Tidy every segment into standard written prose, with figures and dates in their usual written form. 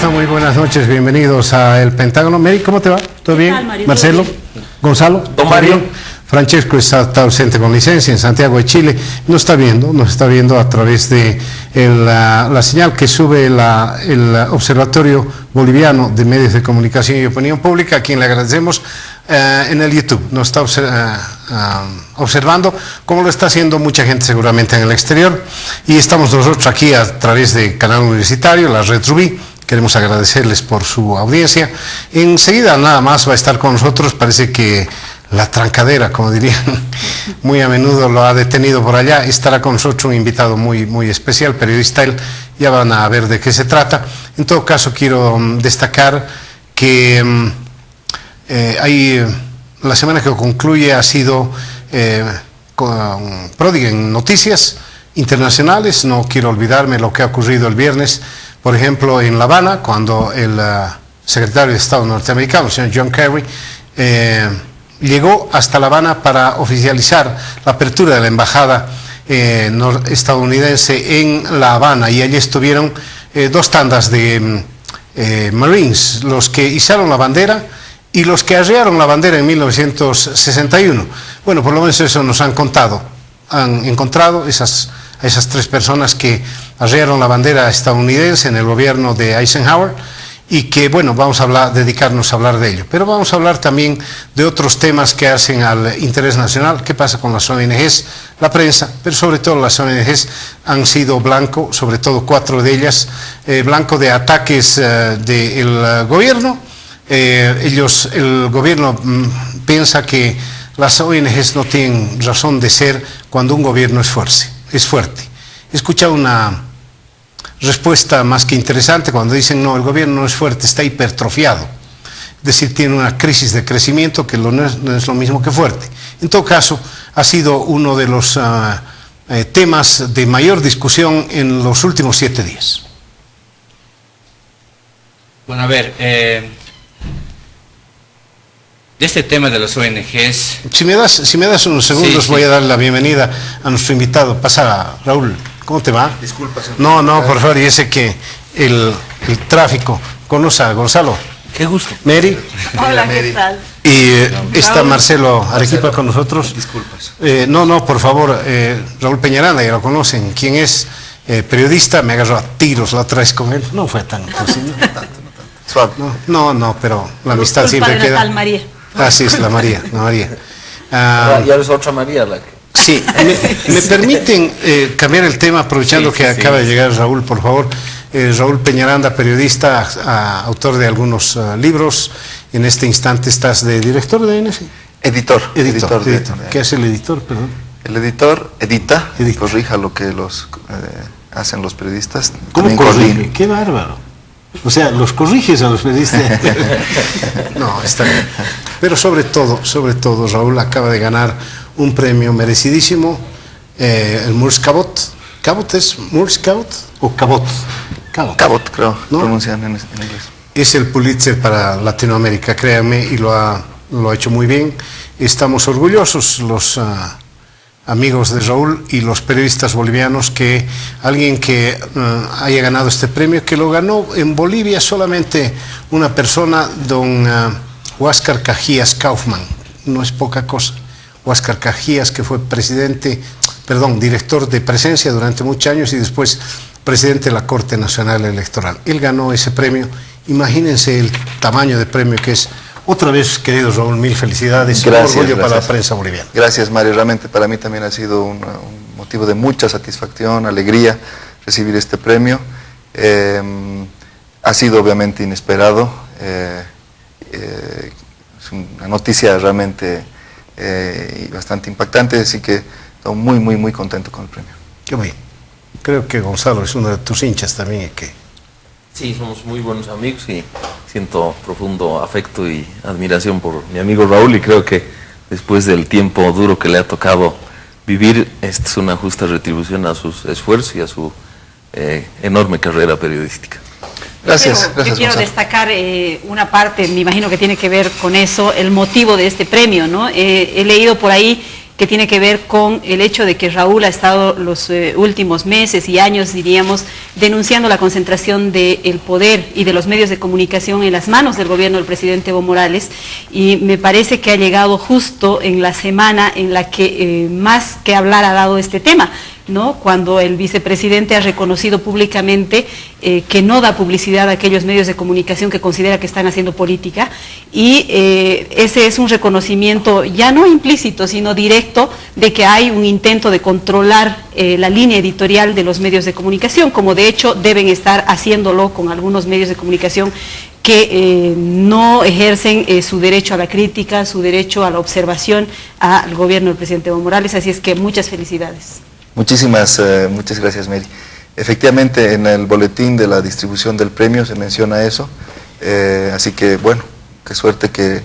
están? Muy buenas noches, bienvenidos a El Pentágono. Mary, ¿cómo te va? ¿Todo bien? Marcelo, Gonzalo, don Mario. Francesco está ausente con licencia en Santiago de Chile. Nos está viendo a través de la señal que sube el Observatorio Boliviano de Medios de Comunicación y Opinión Pública, a quien le agradecemos. En el YouTube nos está observando, como lo está haciendo mucha gente seguramente en el exterior, y estamos nosotros aquí a través de Canal Universitario, la Red Rubí. Queremos agradecerles por su audiencia. Enseguida nada más va a estar con nosotros, parece que la trancadera, como dirían, muy a menudo lo ha detenido por allá. Estará con nosotros un invitado muy especial, periodista, él, ya van a ver de qué se trata. En todo caso quiero destacar que la semana que concluye ha sido pródiga en noticias internacionales. No quiero olvidarme lo que ha ocurrido el viernes, por ejemplo, en La Habana, cuando el secretario de Estado norteamericano, el señor John Kerry, llegó hasta La Habana para oficializar la apertura de la embajada estadounidense en La Habana, y allí estuvieron dos tandas de Marines, los que izaron la bandera y los que arriaron la bandera en 1961. Bueno, por lo menos eso nos han contado. Han encontrado esas tres personas que arriaron la bandera estadounidense en el gobierno de Eisenhower, y que, bueno, vamos a dedicarnos a hablar de ello. Pero vamos a hablar también de otros temas que hacen al interés nacional. ¿Qué pasa con las ONGs? La prensa, pero sobre todo las ONGs han sido blanco, sobre todo 4 de ellas, blanco de ataques del gobierno. El gobierno piensa que las ONGs no tienen razón de ser cuando un gobierno es fuerte. He escuchado una respuesta más que interesante cuando dicen: no, el gobierno no es fuerte, está hipertrofiado, es decir, tiene una crisis de crecimiento que no es lo mismo que fuerte. En todo caso, ha sido uno de los temas de mayor discusión en los últimos 7 días. Bueno, a ver, de este tema de las ONGs... Si me das unos segundos, sí. Voy a dar la bienvenida a nuestro invitado. Pasa, Raúl, ¿cómo te va? Disculpa, señor. No, por favor, y ese que el tráfico. Conoce a Gonzalo. Qué gusto. Mary. Hola, ¿qué tal? Y está Marcelo Arequipa con nosotros. Disculpas. No, por favor, Raúl Peñaranda, ya lo conocen. ¿Quién es? Periodista, me agarró a tiros la otra vez con él. No fue tan posible. No tanto. Suave. No, pero la amistad siempre queda. Natal, María. Así es, la María. Ya es otra María la que... Sí, me permiten cambiar el tema, aprovechando que acaba de llegar Raúl, por favor. Raúl Peñaranda, periodista, autor de algunos libros. En este instante estás de director de ANF. Editor. ¿Qué hace el editor, perdón? El editor edita. Corrija lo que hacen los periodistas. ¿Cómo corrige? ¡Qué bárbaro! O sea, los corriges a los periodistas. No, está bien. Pero sobre todo, Raúl acaba de ganar un premio merecidísimo, el Moores Cabot. ¿Cabot es Moores Cabot o Cabot? Cabot, creo, ¿no? Pronuncian en inglés. Es el Pulitzer para Latinoamérica, créanme, y lo ha hecho muy bien. Estamos orgullosos, los amigos de Raúl y los periodistas bolivianos, que alguien que haya ganado este premio, que lo ganó en Bolivia solamente una persona, don Huáscar Cajías Kaufman. No es poca cosa. Huáscar Cajías, que fue director de Presencia durante muchos años y después presidente de la Corte Nacional Electoral. Él ganó ese premio. Imagínense el tamaño de premio que es. Otra vez, querido Raúl, mil felicidades. Gracias, un orgullo para la prensa boliviana. Gracias, Mario. Realmente para mí también ha sido un motivo de mucha satisfacción, alegría recibir este premio. Ha sido obviamente inesperado. Es una noticia realmente bastante impactante, así que estoy muy contento con el premio. Qué bien. Creo que Gonzalo es uno de tus hinchas también. Sí, somos muy buenos amigos y siento profundo afecto y admiración por mi amigo Raúl, y creo que después del tiempo duro que le ha tocado vivir, esta es una justa retribución a sus esfuerzos y a su enorme carrera periodística. Gracias. Yo quiero destacar una parte, me imagino que tiene que ver con eso, el motivo de este premio, ¿no? He leído por ahí que tiene que ver con el hecho de que Raúl ha estado los últimos meses y años, diríamos, denunciando la concentración del poder y de los medios de comunicación en las manos del gobierno del presidente Evo Morales, y me parece que ha llegado justo en la semana en la que más que hablar ha dado este tema, ¿no? Cuando el vicepresidente ha reconocido públicamente que no da publicidad a aquellos medios de comunicación que considera que están haciendo política, y ese es un reconocimiento ya no implícito sino directo de que hay un intento de controlar la línea editorial de los medios de comunicación, como de hecho deben estar haciéndolo con algunos medios de comunicación que no ejercen su derecho a la crítica, su derecho a la observación al gobierno del presidente Evo Morales. Así es que muchas felicidades. Muchas gracias, Mary. Efectivamente, en el boletín de la distribución del premio se menciona eso, así que bueno, qué suerte, que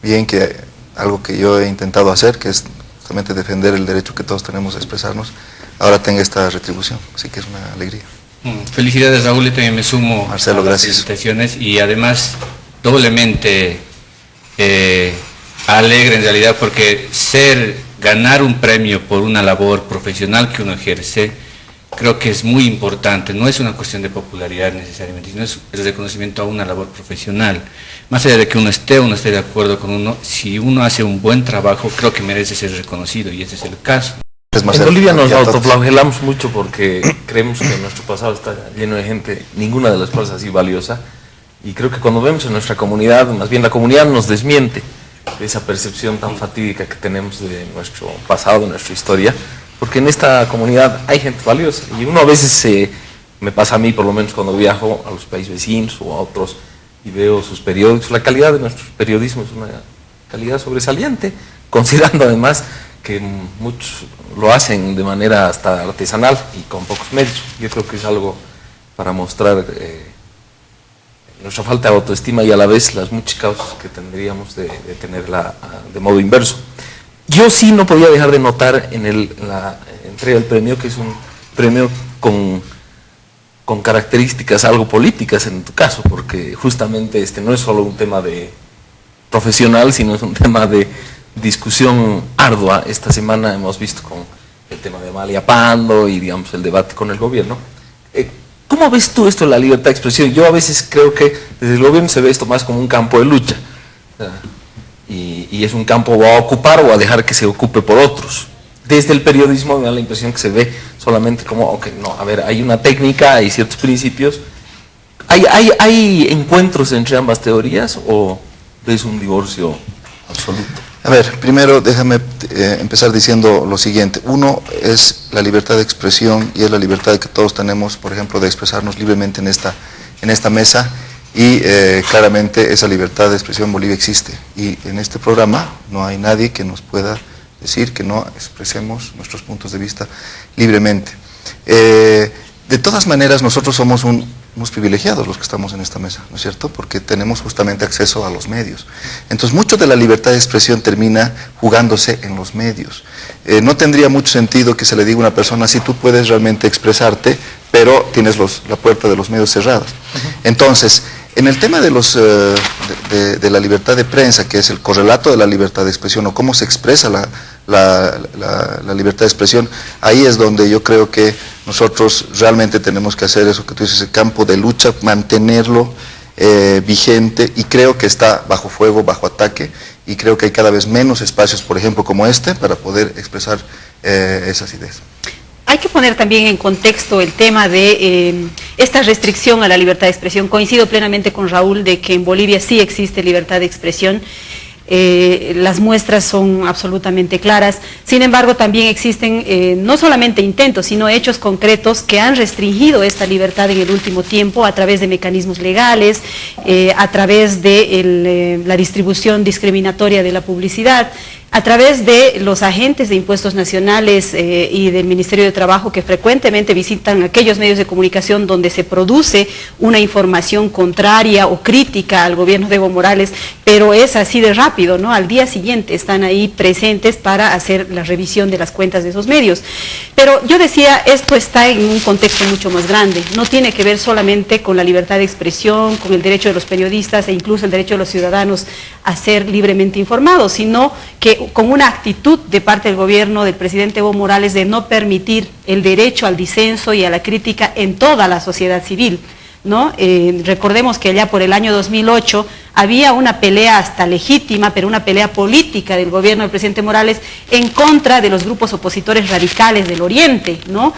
bien que algo que yo he intentado hacer, que es justamente defender el derecho que todos tenemos a expresarnos, ahora tenga esta retribución, así que es una alegría. Felicidades, Raúl, y también me sumo Marcelo, a las gracias. felicitaciones, y además doblemente alegre en realidad, porque ganar un premio por una labor profesional que uno ejerce, creo que es muy importante. No es una cuestión de popularidad necesariamente, sino es el reconocimiento a una labor profesional. Más allá de que uno esté o no esté de acuerdo con uno, si uno hace un buen trabajo, creo que merece ser reconocido, y ese es el caso. Es más, En Bolivia nos ya todos. autoflagelamos mucho porque creemos que nuestro pasado está lleno de gente, ninguna de las cosas así valiosa, y creo que cuando vemos en nuestra comunidad, más bien la comunidad nos desmiente de esa percepción tan fatídica que tenemos de nuestro pasado, de nuestra historia, porque en esta comunidad hay gente valiosa, y uno a veces, me pasa a mí por lo menos cuando viajo a los países vecinos o a otros y veo sus periódicos, la calidad de nuestro periodismo es una calidad sobresaliente, considerando además que muchos lo hacen de manera hasta artesanal y con pocos medios. Yo creo que es algo para mostrar nuestra falta de autoestima y a la vez las muchas causas que tendríamos de tenerla de modo inverso. Yo sí no podía dejar de notar en la entrega del premio, que es un premio con características algo políticas en tu caso, porque justamente no es solo un tema de profesional, sino es un tema de discusión ardua. Esta semana hemos visto con el tema de Amalia Pando y digamos el debate con el gobierno. ¿Cómo ves tú esto de la libertad de expresión? Yo a veces creo que desde el gobierno se ve esto más como un campo de lucha, y es un campo a ocupar o a dejar que se ocupe por otros. Desde el periodismo me da la impresión que se ve solamente como, ok, no, a ver, hay una técnica, hay ciertos principios. ¿Hay encuentros entre ambas teorías o ves un divorcio absoluto? A ver, primero déjame empezar diciendo lo siguiente. Uno es la libertad de expresión, y es la libertad que todos tenemos, por ejemplo, de expresarnos libremente en esta mesa, y claramente esa libertad de expresión en Bolivia existe, y en este programa no hay nadie que nos pueda decir que no expresemos nuestros puntos de vista libremente. De todas maneras, nosotros somos unos privilegiados los que estamos en esta mesa, ¿no es cierto? Porque tenemos justamente acceso a los medios. Entonces, mucho de la libertad de expresión termina jugándose en los medios. No tendría mucho sentido que se le diga a una persona, si tú puedes realmente expresarte, pero tienes la puerta de los medios cerradas. Entonces, en el tema de la libertad de prensa, que es el correlato de la libertad de expresión, o cómo se expresa la libertad de expresión, ahí es donde yo creo que nosotros realmente tenemos que hacer eso que tú dices, el campo de lucha, mantenerlo vigente, y creo que está bajo fuego, bajo ataque, y creo que hay cada vez menos espacios, por ejemplo, como este, para poder expresar esas ideas. Hay que poner también en contexto el tema de esta restricción a la libertad de expresión. Coincido plenamente con Raúl de que en Bolivia sí existe libertad de expresión. Las muestras son absolutamente claras. Sin embargo, también existen no solamente intentos, sino hechos concretos que han restringido esta libertad en el último tiempo a través de mecanismos legales, a través de la distribución discriminatoria de la publicidad, a través de los agentes de impuestos nacionales y del Ministerio de Trabajo, que frecuentemente visitan aquellos medios de comunicación donde se produce una información contraria o crítica al gobierno de Evo Morales, pero es así de rápido. rápido, ¿no? Al día siguiente están ahí presentes para hacer la revisión de las cuentas de esos medios. Pero yo decía, esto está en un contexto mucho más grande, no tiene que ver solamente con la libertad de expresión, con el derecho de los periodistas e incluso el derecho de los ciudadanos a ser libremente informados, sino que con una actitud de parte del gobierno del presidente Evo Morales de no permitir el derecho al disenso y a la crítica en toda la sociedad civil, ¿no? Recordemos que allá por el año 2008 había una pelea hasta legítima, pero una pelea política del gobierno del presidente Morales en contra de los grupos opositores radicales del Oriente, ¿no?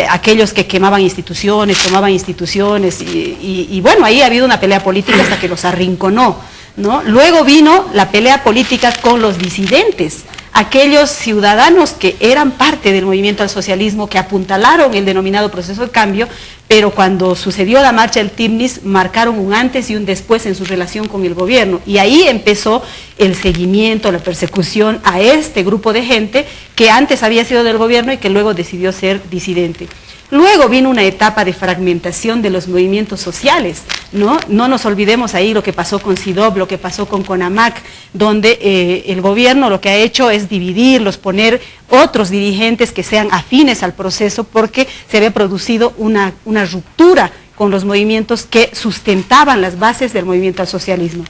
Aquellos que quemaban instituciones, tomaban instituciones, y bueno, ahí ha habido una pelea política hasta que los arrinconó, ¿no? Luego vino la pelea política con los disidentes, aquellos ciudadanos que eran parte del movimiento al socialismo, que apuntalaron el denominado proceso de cambio, pero cuando sucedió la marcha del Timnis marcaron un antes y un después en su relación con el gobierno, y ahí empezó el seguimiento, la persecución a este grupo de gente que antes había sido del gobierno y que luego decidió ser disidente. Luego vino una etapa de fragmentación de los movimientos sociales, ¿no? No nos olvidemos ahí lo que pasó con SIDOB, lo que pasó con CONAMAC, donde el gobierno lo que ha hecho es dividirlos, poner otros dirigentes que sean afines al proceso, porque se había producido una ruptura con los movimientos que sustentaban las bases del movimiento al socialismo.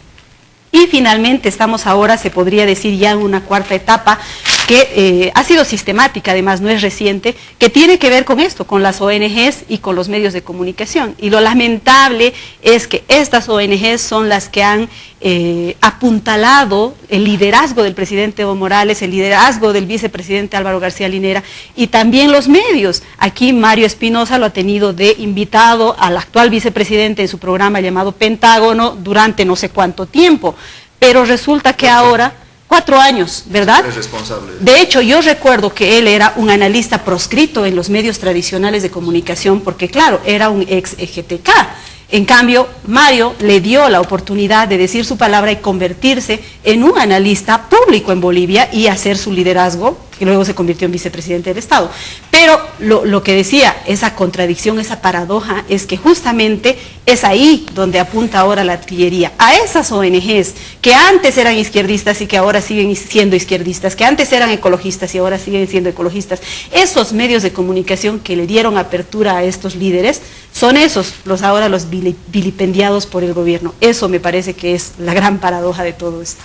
Y finalmente estamos ahora, se podría decir ya en una cuarta etapa, que ha sido sistemática, además no es reciente, que tiene que ver con esto, con las ONGs y con los medios de comunicación. Y lo lamentable es que estas ONGs son las que han apuntalado el liderazgo del presidente Evo Morales, el liderazgo del vicepresidente Álvaro García Linera, y también los medios. Aquí Mario Espinosa lo ha tenido de invitado al actual vicepresidente en su programa llamado Pentágono durante no sé cuánto tiempo, pero resulta que ahora... 4 años, ¿verdad? Es responsable. De hecho, yo recuerdo que él era un analista proscrito en los medios tradicionales de comunicación, porque claro, era un ex EGTK. En cambio, Mario le dio la oportunidad de decir su palabra y convertirse en un analista público en Bolivia y hacer su liderazgo, que luego se convirtió en vicepresidente del Estado. Pero lo que decía, esa contradicción, esa paradoja, es que justamente es ahí donde apunta ahora la artillería, a esas ONGs que antes eran izquierdistas y que ahora siguen siendo izquierdistas, que antes eran ecologistas y ahora siguen siendo ecologistas. Esos medios de comunicación que le dieron apertura a estos líderes son esos, ahora los vilipendiados por el gobierno. Eso me parece que es la gran paradoja de todo esto.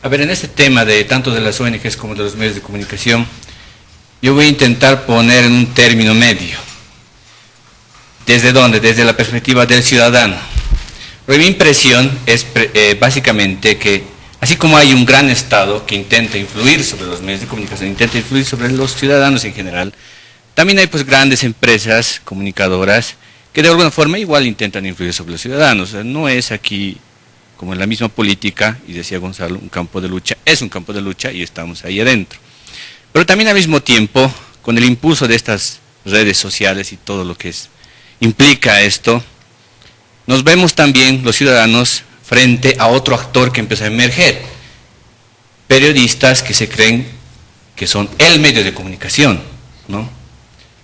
A ver, en este tema de tanto de las ONGs como de los medios de comunicación, yo voy a intentar poner en un término medio. ¿Desde dónde? Desde la perspectiva del ciudadano. Porque mi impresión es básicamente que, así como hay un gran Estado que intenta influir sobre los medios de comunicación, intenta influir sobre los ciudadanos en general, también hay pues grandes empresas comunicadoras que de alguna forma igual intentan influir sobre los ciudadanos. O sea, no es aquí, como en la misma política, y decía Gonzalo, un campo de lucha, es un campo de lucha y estamos ahí adentro. Pero también al mismo tiempo, con el impulso de estas redes sociales y todo lo que implica esto, nos vemos también los ciudadanos frente a otro actor que empieza a emerger. Periodistas que se creen que son el medio de comunicación, ¿no?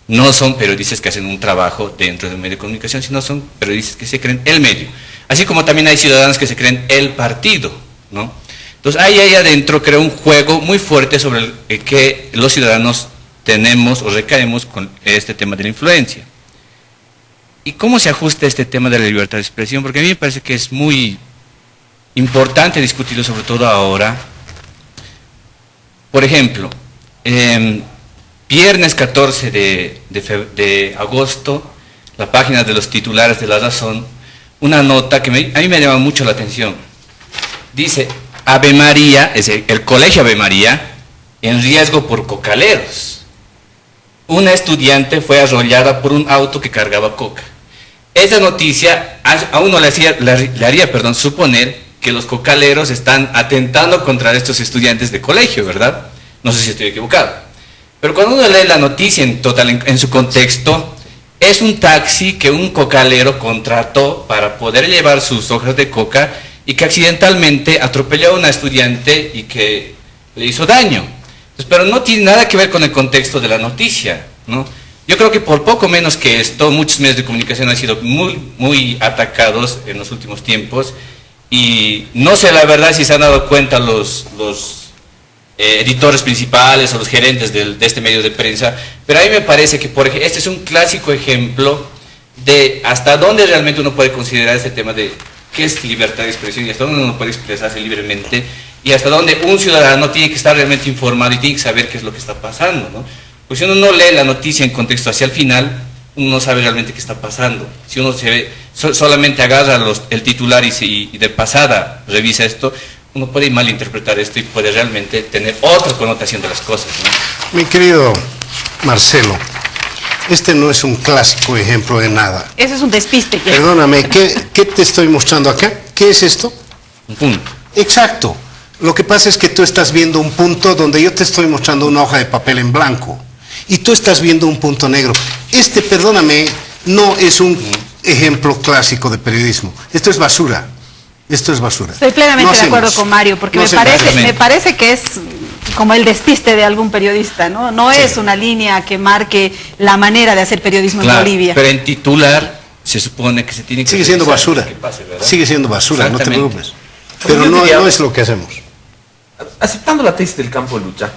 No son periodistas que hacen un trabajo dentro del medio de comunicación, sino son periodistas que se creen el medio. Así como también hay ciudadanos que se creen el partido, ¿no? Entonces ahí adentro creo un juego muy fuerte sobre el que los ciudadanos tenemos o recaemos con este tema de la influencia. ¿Y cómo se ajusta este tema de la libertad de expresión? Porque a mí me parece que es muy importante discutirlo, sobre todo ahora. Por ejemplo, viernes 14 de agosto, la página de los titulares de La Razón, una nota que a mí me llama mucho la atención. Dice, Ave María, es el colegio Ave María, en riesgo por cocaleros. Una estudiante fue arrollada por un auto que cargaba coca. Esa noticia a uno le haría suponer que los cocaleros están atentando contra estos estudiantes de colegio, ¿verdad? No sé si estoy equivocado. Pero cuando uno lee la noticia en su contexto, es un taxi que un cocalero contrató para poder llevar sus hojas de coca y que accidentalmente atropelló a una estudiante y que le hizo daño. Entonces, pero no tiene nada que ver con el contexto de la noticia, ¿no? Yo creo que por poco menos que esto, muchos medios de comunicación han sido muy atacados en los últimos tiempos, y no sé la verdad si se han dado cuenta los editores principales o los gerentes de este medio de prensa, pero a mí me parece que este es un clásico ejemplo de hasta dónde realmente uno puede considerar este tema de qué es libertad de expresión y hasta dónde uno puede expresarse libremente y hasta dónde un ciudadano tiene que estar realmente informado y tiene que saber qué es lo que está pasando, ¿no? Pues si uno no lee la noticia en contexto hacia el final, uno no sabe realmente qué está pasando. Si uno solamente agarra el titular y de pasada revisa esto, uno puede malinterpretar esto y puede realmente tener otra connotación de las cosas, ¿no? Mi querido Marcelo, este no es un clásico ejemplo de nada. Eso es un despiste. Perdóname, ¿qué te estoy mostrando acá? ¿Qué es esto? Un punto. Exacto. Lo que pasa es que tú estás viendo un punto donde yo te estoy mostrando una hoja de papel en blanco y tú estás viendo un punto negro. Perdóname, no es un ejemplo clásico de periodismo. Esto es basura. Esto es basura. Estoy plenamente de acuerdo con Mario, porque me parece que es como el despiste de algún periodista, ¿no? No es una línea que marque la manera de hacer periodismo en Bolivia. Pero en titular se supone que se tiene que... Sigue siendo basura. Sigue siendo basura, no te preocupes. Pero no es lo que hacemos. Aceptando la tesis del campo de lucha,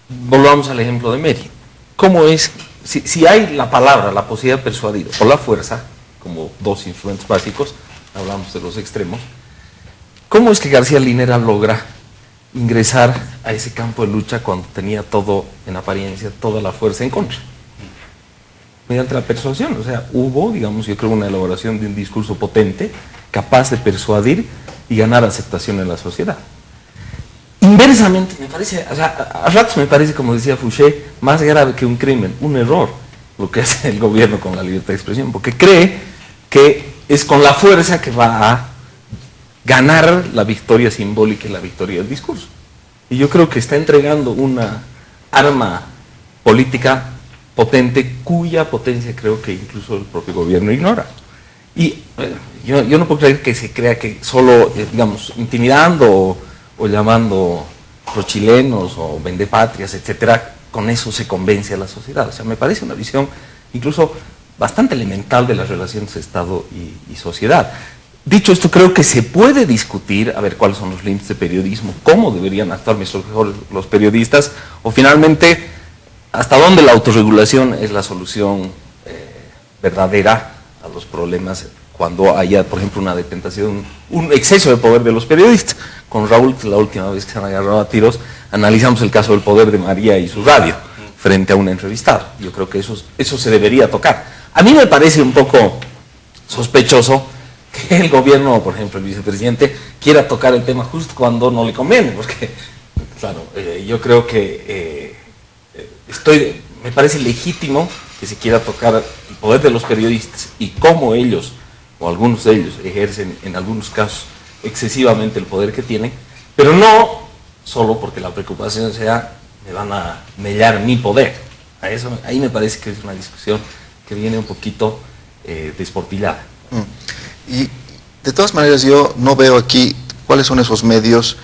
volvamos al ejemplo de Meri. ¿Cómo es, si hay la palabra, la posibilidad de persuadir o la fuerza, como dos instrumentos básicos, hablamos de los extremos, ¿cómo es que García Linera logra ingresar a ese campo de lucha cuando tenía todo, en apariencia, toda la fuerza en contra? Mediante la persuasión, o sea, hubo, digamos, yo creo, una elaboración de un discurso potente, capaz de persuadir y ganar aceptación en la sociedad. Inversamente, me parece, o sea, a ratos me parece, como decía Fouché, más grave que un crimen, un error, lo que hace el gobierno con la libertad de expresión, porque cree que es con la fuerza que va a ganar la victoria simbólica y la victoria del discurso. Y yo creo que está entregando una arma política potente, cuya potencia creo que incluso el propio gobierno ignora. Y yo no puedo creer que se crea que solo, digamos, intimidando o llamando prochilenos o vendepatrias, etcétera, con eso se convence a la sociedad. O sea, me parece una visión incluso bastante elemental de las relaciones Estado y sociedad. Dicho esto, creo que se puede discutir, a ver cuáles son los límites de periodismo, cómo deberían actuar mejor los periodistas, o finalmente, hasta dónde la autorregulación es la solución verdadera a los problemas cuando haya, por ejemplo, una detentación, un exceso de poder de los periodistas. Con Raúl, la última vez que se han agarrado a tiros, analizamos el caso del poder de María y su radio frente a un entrevistado. Yo creo que eso se debería tocar. A mí me parece un poco sospechoso que el gobierno, por ejemplo, el vicepresidente, quiera tocar el tema justo cuando no le conviene, porque, claro, yo creo que me parece legítimo que se quiera tocar el poder de los periodistas y cómo ellos, o algunos de ellos, ejercen en algunos casos excesivamente el poder que tienen, pero no solo porque la preocupación sea me van a mellar mi poder. Ahí me parece que es una discusión que viene un poquito desportillada. Y de todas maneras yo no veo aquí cuáles son esos medios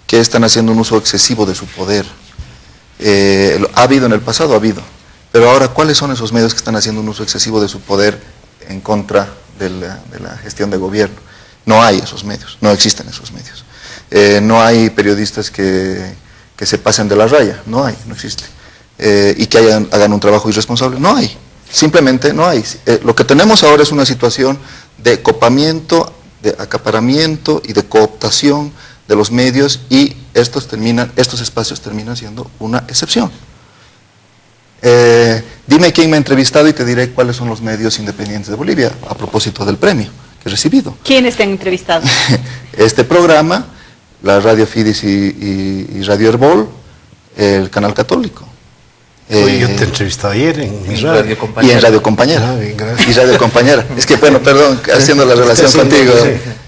que están haciendo un uso excesivo de su poder. Ha habido en el pasado, pero ahora ¿cuáles son esos medios que están haciendo un uso excesivo de su poder en contra de la gestión de gobierno? No hay esos medios, no existen esos medios. No hay periodistas que se pasen de la raya, no existe. Y que hagan un trabajo irresponsable, no hay. Simplemente no hay. Lo que tenemos ahora es una situación de copamiento, de acaparamiento y de cooptación de los medios, y estos espacios terminan siendo una excepción. Dime quién me ha entrevistado y te diré cuáles son los medios independientes de Bolivia, a propósito del premio que he recibido. ¿Quiénes te han entrevistado? Este programa, la Radio Fidis y Radio Herbol, el Canal Católico. Oye, yo te he entrevistado ayer en Radio Compañera. Y en Radio Compañera. Bien, gracias. Y Radio Compañera. Es que, bueno, perdón, haciendo la relación contigo,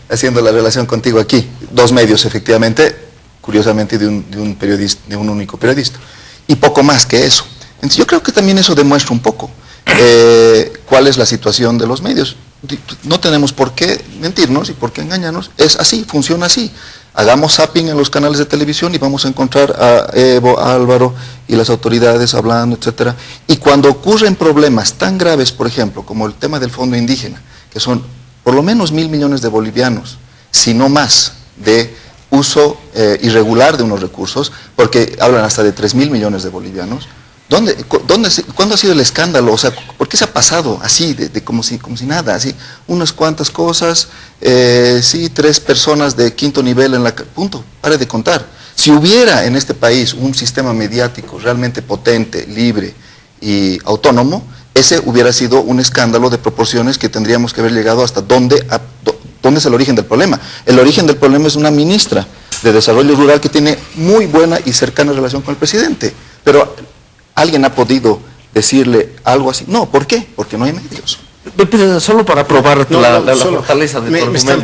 haciendo la relación contigo aquí. Dos medios, efectivamente, curiosamente de un periodista, de un único periodista. Y poco más que eso. Entonces, yo creo que también eso demuestra un poco cuál es la situación de los medios. No tenemos por qué mentirnos y por qué engañarnos. Es así, funciona así. Hagamos zapping en los canales de televisión y vamos a encontrar a Evo, a Álvaro y las autoridades hablando, etcétera. Y cuando ocurren problemas tan graves, por ejemplo, como el tema del fondo indígena, que son por lo menos 1.000 millones de bolivianos, si no más, de uso irregular de unos recursos, porque hablan hasta de 3.000 millones de bolivianos. ¿Cuándo ha sido el escándalo? O sea, ¿por qué se ha pasado así, como si nada? Así, unas cuantas cosas, sí, 3 personas de 5º nivel en la... Punto, pare de contar. Si hubiera en este país un sistema mediático realmente potente, libre y autónomo, ese hubiera sido un escándalo de proporciones que tendríamos que haber llegado hasta dónde es el origen del problema. El origen del problema es una ministra de Desarrollo Rural que tiene muy buena y cercana relación con el presidente. Pero ¿alguien ha podido decirle algo así? No, ¿por qué? Porque no hay medios. Pero solo para probar la fortaleza de tu me están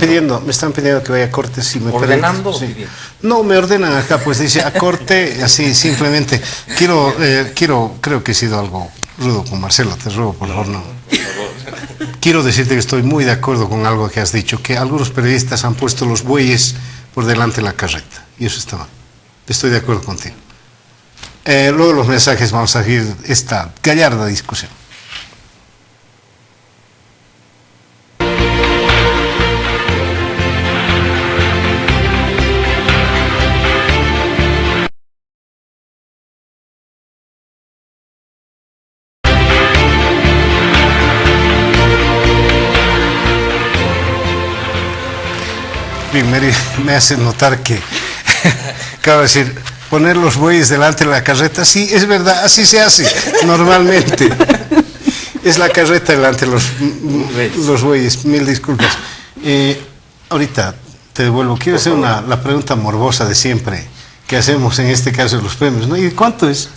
pidiendo que vaya a corte, si me ¿ordenando? Sí. No, me ordenan acá, pues dice a corte, así simplemente. Creo que he sido algo rudo con Marcelo, te ruego, por favor, no. Quiero decirte que estoy muy de acuerdo con algo que has dicho, que algunos periodistas han puesto los bueyes por delante de la carreta, y eso está mal. Estoy de acuerdo contigo. Luego de los mensajes vamos a seguir esta gallarda discusión. Bien, me hace notar que acabo de decir, poner los bueyes delante de la carreta. Sí, es verdad, así se hace normalmente. Es la carreta delante de los bueyes. Mil disculpas. Ahorita te devuelvo. Quiero hacer la pregunta morbosa de siempre que hacemos en este caso de los premios, ¿no? ¿Y cuánto es?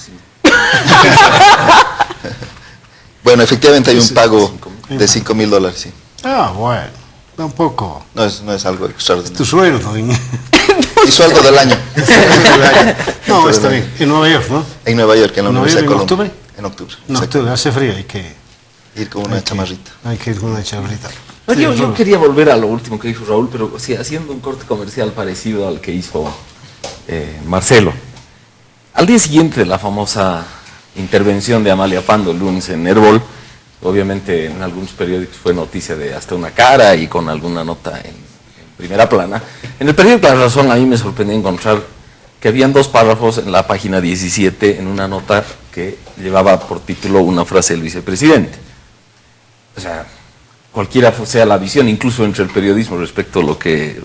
Bueno, efectivamente hay un pago de $5.000, sí. Ah, bueno. Tampoco. No es algo extraordinario. Tu sueldo. Y sueldo del año. No, está bien. En Nueva York, ¿no? En Nueva York, en la Universidad de Colombia. ¿En octubre? En octubre. En octubre, hace frío, hay que ir con una chamarrita. Hay que ir con una chamarrita. No, yo quería volver a lo último que dijo Raúl, pero sí, haciendo un corte comercial parecido al que hizo Marcelo. Al día siguiente de la famosa intervención de Amalia Pando el lunes en Herbol, obviamente en algunos periódicos fue noticia de hasta una cara y con alguna nota en primera plana. En el periódico La Razón a mí me sorprendió encontrar que habían 2 párrafos en la página 17 en una nota que llevaba por título una frase del vicepresidente. O sea, cualquiera sea la visión, incluso entre el periodismo respecto a lo que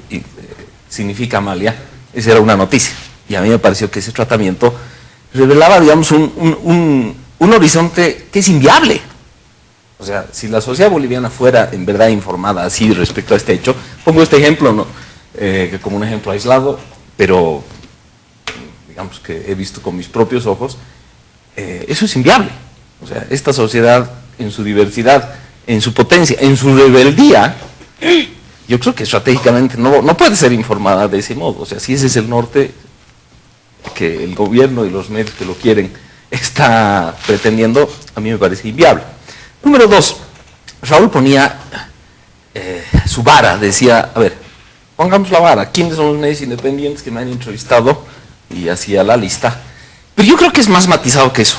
significa Amalia, esa era una noticia. Y a mí me pareció que ese tratamiento revelaba, digamos, un horizonte que es inviable. O sea, si la sociedad boliviana fuera en verdad informada así respecto a este hecho, pongo este ejemplo, ¿no? Como un ejemplo aislado, pero digamos que he visto con mis propios ojos, eso es inviable. O sea, esta sociedad en su diversidad, en su potencia, en su rebeldía, yo creo que estratégicamente no puede ser informada de ese modo. O sea, si ese es el norte que el gobierno y los medios que lo quieren está pretendiendo, a mí me parece inviable. Número 2, Raúl ponía su vara, decía, a ver, pongamos la vara, ¿quiénes son los medios independientes que me han entrevistado? Y hacía la lista. Pero yo creo que es más matizado que eso.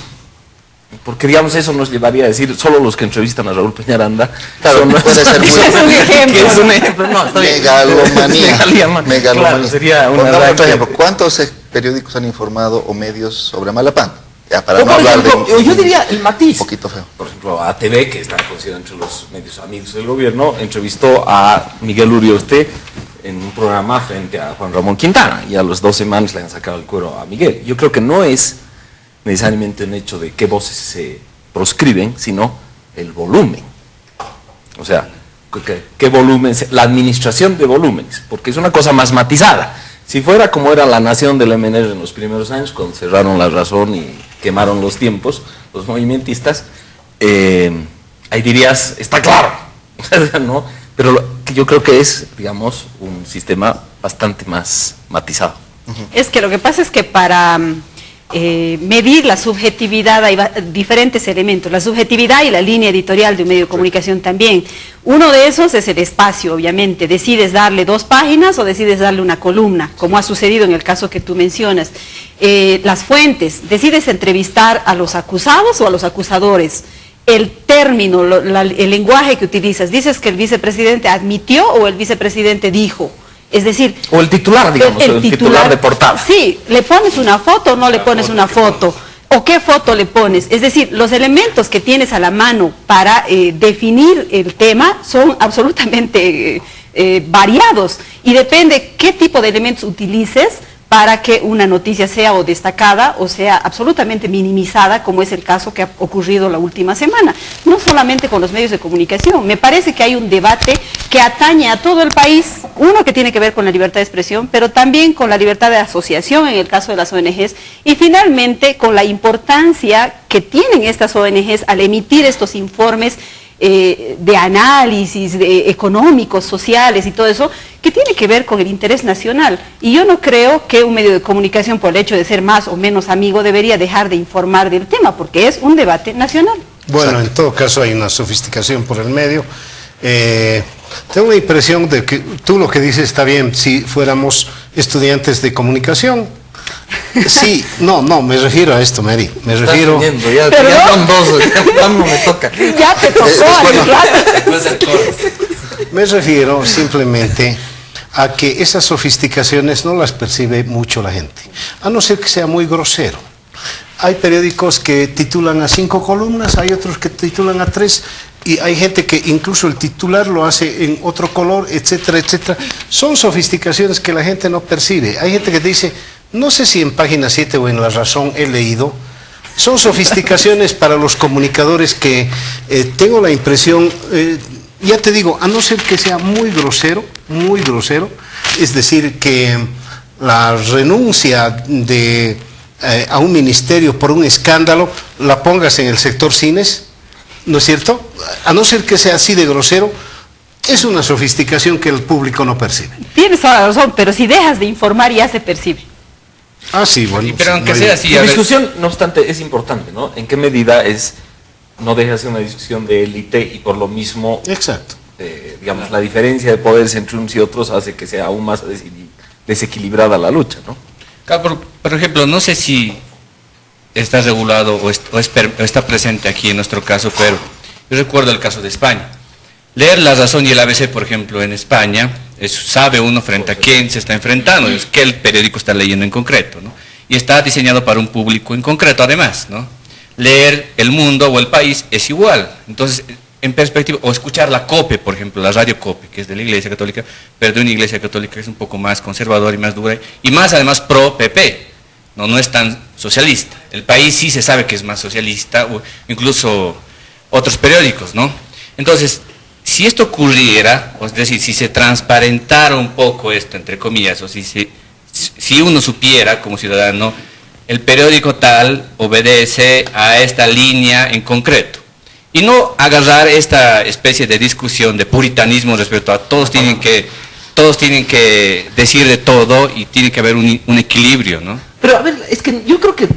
Porque, digamos, eso nos llevaría a decir, solo los que entrevistan a Raúl Peñaranda. Claro, no puede ser muy... es un ejemplo. No, está bien. Megalomanía. Claro, sería una otro ejemplo. ¿Cuántos periódicos han informado o medios sobre Amalia Pando? Ya, para no hablar ejemplo, yo diría el matiz. Un poquito feo. Por ejemplo, ATV, que está considerado entre los medios amigos del gobierno, entrevistó a Miguel Urioste en un programa frente a Juan Ramón Quintana, y a las 2 semanas le han sacado el cuero a Miguel. Yo creo que no es necesariamente un hecho de qué voces se proscriben, sino el volumen. O sea, qué volumen, la administración de volúmenes, porque es una cosa más matizada. Si fuera como era la nación del MNR en los primeros años, cuando cerraron La Razón y quemaron los tiempos, los movimentistas, ahí dirías, está claro, ¿no? Pero yo creo que es, digamos, un sistema bastante más matizado. Es que lo que pasa es que para medir la subjetividad hay diferentes elementos, la subjetividad y la línea editorial de un medio de comunicación también. Uno de esos es el espacio, obviamente. Decides darle 2 páginas o decides darle una columna, como ha sucedido en el caso que tú mencionas. Las fuentes, decides entrevistar a los acusados o a los acusadores. el término, el lenguaje que utilizas. ¿Dices que el vicepresidente admitió o el vicepresidente dijo? Es decir... O el titular, digamos, el titular de portada. Sí, ¿le pones una foto o no le pones una foto? ¿O qué foto le pones? Es decir, los elementos que tienes a la mano para definir el tema son absolutamente variados y depende qué tipo de elementos utilices para que una noticia sea o destacada o sea absolutamente minimizada, como es el caso que ha ocurrido la última semana. No solamente con los medios de comunicación, me parece que hay un debate que atañe a todo el país, uno que tiene que ver con la libertad de expresión, pero también con la libertad de asociación en el caso de las ONGs, y finalmente con la importancia que tienen estas ONGs al emitir estos informes de análisis económicos, sociales y todo eso, que tiene que ver con el interés nacional. Y yo no creo que un medio de comunicación, por el hecho de ser más o menos amigo, debería dejar de informar del tema, porque es un debate nacional. Bueno, en todo caso hay una sofisticación por el medio. Tengo la impresión de que tú lo que dices está bien si fuéramos estudiantes de comunicación. Sí, no, me refiero a esto, Mary. Me refiero... Ya son dos, ya no me toca. Ya te tocó, Me refiero simplemente a que esas sofisticaciones no las percibe mucho la gente, a no ser que sea muy grosero. Hay periódicos que titulan a 5 columnas, hay otros que titulan a 3, y hay gente que incluso el titular lo hace en otro color, etcétera, etcétera. Son sofisticaciones que la gente no percibe. Hay gente que te dice, no sé si en Página 7 o en La Razón he leído. Son sofisticaciones para los comunicadores que tengo la impresión, ya te digo, a no ser que sea muy grosero, es decir, que la renuncia a un ministerio por un escándalo la pongas en el sector cines, ¿no es cierto? A no ser que sea así de grosero, es una sofisticación que el público no percibe. Tienes toda la razón, pero si dejas de informar ya se percibe. Ah, sí, bueno. Pero aunque sea así... La discusión, no obstante, es importante, ¿no? ¿En qué medida no deja de ser una discusión de élite y por lo mismo... Exacto. Digamos, la diferencia de poderes entre unos y otros hace que sea aún más desequilibrada la lucha, ¿no? Claro, por ejemplo, no sé si está regulado o está presente aquí en nuestro caso, pero yo recuerdo el caso de España. Leer La Razón y el ABC, por ejemplo, en España, sabe uno frente a quién se está enfrentando, es que el periódico está leyendo en concreto, ¿no? Y está diseñado para un público en concreto, además, ¿no? Leer El Mundo o El País es igual. Entonces, en perspectiva, o escuchar la COPE, por ejemplo, la radio COPE, que es de la Iglesia Católica, pero de una Iglesia Católica que es un poco más conservadora y más dura, y más además pro-PP, no es tan socialista. El País sí se sabe que es más socialista, o incluso otros periódicos, ¿no? Entonces, si esto ocurriera, es decir, si se transparentara un poco esto, entre comillas, o si uno supiera como ciudadano, el periódico tal obedece a esta línea en concreto, y no agarrar esta especie de discusión de puritanismo respecto a todos tienen que decir de todo y tiene que haber un equilibrio, ¿no? Pero a ver, es que yo creo que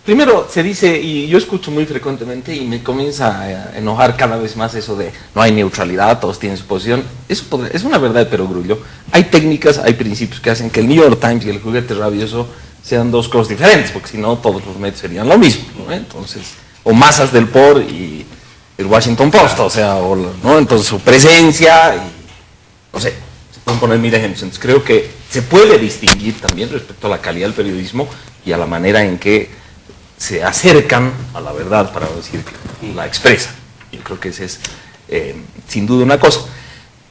primero se dice, y yo escucho muy frecuentemente y me comienza a enojar cada vez más eso de no hay neutralidad, todos tienen su posición. Eso es una verdad de perogrullo. Hay técnicas, hay principios que hacen que el New York Times y el Juguete Rabioso sean dos cosas diferentes, porque si no todos los medios serían lo mismo, ¿no? Entonces, o Masas del POR y el Washington Post, o sea, ¿no? Entonces su presencia y, no sé, se pueden poner mil ejemplos. Entonces creo que se puede distinguir también respecto a la calidad del periodismo y a la manera en que se acercan a la verdad, para decir que la expresan. Yo creo que esa es sin duda una cosa.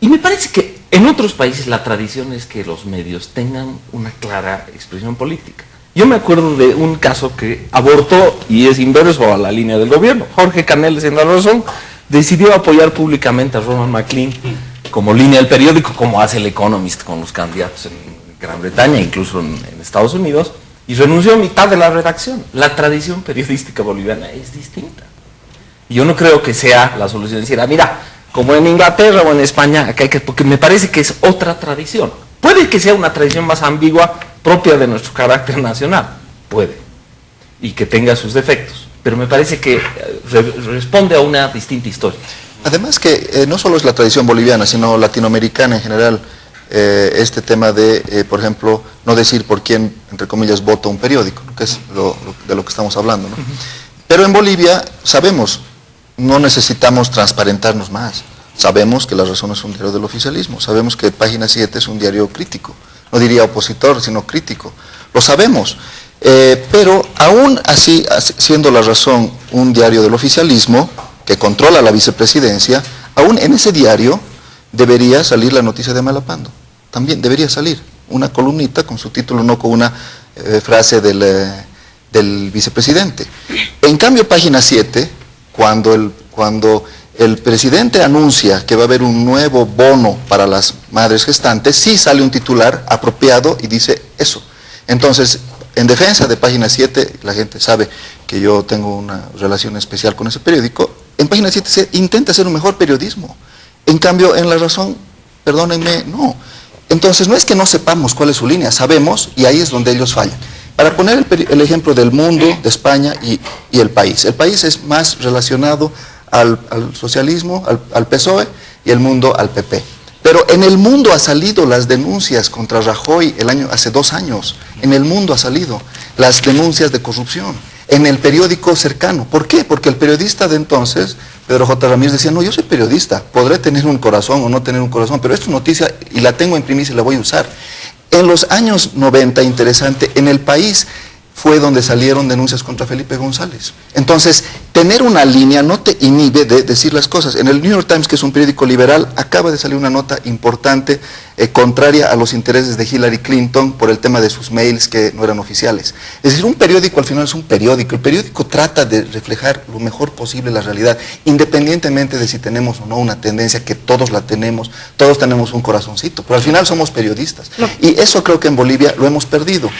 Y me parece que en otros países la tradición es que los medios tengan una clara expresión política. Yo me acuerdo de un caso que abortó y es inverso a la línea del gobierno. Jorge Caneles, en La Razón, decidió apoyar públicamente a Ronald McLean como línea del periódico, como hace el Economist con los candidatos en Gran Bretaña, incluso en Estados Unidos, y renunció a mitad de la redacción. La tradición periodística boliviana es distinta. Y yo no creo que sea la solución decir, mira, como en Inglaterra o en España, porque me parece que es otra tradición. Puede que sea una tradición más ambigua, propia de nuestro carácter nacional, puede, y que tenga sus defectos, pero me parece que responde a una distinta historia. Además que no solo es la tradición boliviana, sino latinoamericana en general, este tema de, por ejemplo, no decir por quién, entre comillas, vota un periódico, que es de lo que estamos hablando, ¿no? Pero en Bolivia sabemos, no necesitamos transparentarnos más. Sabemos que La Razón es un diario del oficialismo, sabemos que Página 7 es un diario crítico, no diría opositor, sino crítico, lo sabemos. Pero aún así, siendo La Razón un diario del oficialismo, que controla la vicepresidencia, aún en ese diario debería salir la noticia de Malapando. También debería salir una columnita con su título, no con una frase del vicepresidente. En cambio, Página 7, cuando el presidente anuncia que va a haber un nuevo bono para las madres gestantes, sí sale un titular apropiado y dice eso. Entonces, en defensa de Página 7, la gente sabe que yo tengo una relación especial con ese periódico, en Página 7 se intenta hacer un mejor periodismo. En cambio, en La Razón, perdónenme, no. Entonces, no es que no sepamos cuál es su línea, sabemos, y ahí es donde ellos fallan. Para poner el ejemplo del Mundo, de España y el País. El País es más relacionado al socialismo, al PSOE, y el Mundo al PP. Pero en el Mundo ha salido las denuncias contra Rajoy hace 2 años. En el Mundo ha salido las denuncias de corrupción. En el periódico cercano. ¿Por qué? Porque el periodista de entonces, Pedro J. Ramírez, decía, no, yo soy periodista, podré tener un corazón o no tener un corazón, pero esta es noticia y la tengo en primicia y la voy a usar. En los años 90, interesante, en El País fue donde salieron denuncias contra Felipe González. Entonces, tener una línea no te inhibe de decir las cosas. En el New York Times, que es un periódico liberal, acaba de salir una nota importante contraria a los intereses de Hillary Clinton por el tema de sus mails que no eran oficiales. Es decir, un periódico al final es un periódico. El periódico trata de reflejar lo mejor posible la realidad, independientemente de si tenemos o no una tendencia, que todos la tenemos, todos tenemos un corazoncito, pero al final somos periodistas. Y eso creo que en Bolivia lo hemos perdido.